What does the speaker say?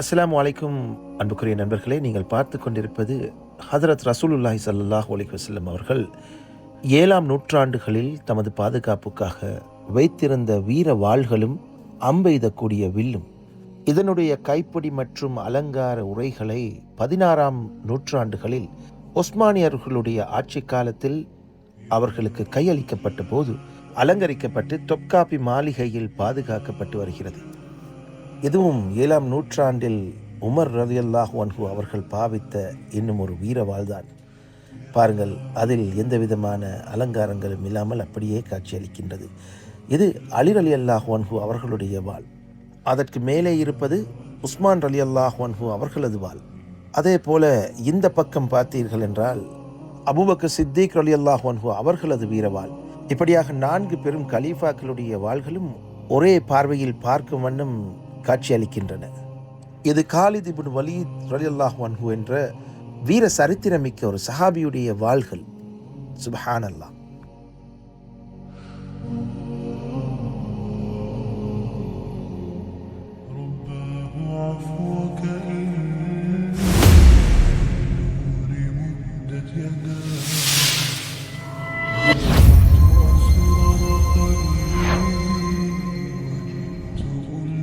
அஸ்ஸலாமு அலைக்கும். அன்புக்குரிய நண்பர்களே, நீங்கள் பார்த்து கொண்டிருப்பது ஹதரத் ரசூலுல்லாஹி ஸல்லல்லாஹு அலைஹி வஸல்லம் அவர்கள் 7ஆம் நூற்றாண்டுகளில் தமது பாதுகாப்புக்காக வைத்திருந்த வீர வாள்களும் அம்பெய்தக்கூடிய வில்லும். இதனுடைய கைப்பிடி மற்றும் அலங்கார உரைகளை 16ஆம் நூற்றாண்டுகளில் ஒஸ்மானியர்களுடைய ஆட்சி காலத்தில் அவர்களுக்கு கையளிக்கப்பட்ட போது அலங்கரிக்கப்பட்டு தொப்காபி மாளிகையில் பாதுகாக்கப்பட்டு வருகிறது. இதுவும் 7ஆம் நூற்றாண்டில் உமர் ரலியல்லாஹு அன்ஹு அவர்கள் பாவித்த இன்னும் ஒரு வீரவாள்தான். பாருங்கள், அதில் எந்த விதமான அலங்காரங்களும் இல்லாமல் அப்படியே காட்சியளிக்கின்றது. இது அலி ரலியல்லாஹு அன்ஹு அவர்களுடைய வாள். அதற்கு மேலே இருப்பது உஸ்மான் ரலியல்லாஹு அன்ஹு அவர்களது வாள். அதே போல இந்த பக்கம் பார்த்தீர்கள் என்றால் அபூபக்கர் சித்திக் ரலியல்லாஹு அன்ஹு அவர்களது வீரவாள். இப்படியாக 4 பெரும் கலீஃபாக்களுடைய வாள்களும் ஒரே பார்வையில் பார்க்கும் வண்ணம் காட்சியளிக்கின்றன. இது காலித் இப்னு வலீத் ரலியல்லாஹு அன்ஹு என்ற வீர சரித்திரமிக்க ஒரு சஹாபியுடைய வாள்கள். சுப்ஹானல்லாஹ். عفوك إن لمدة يداك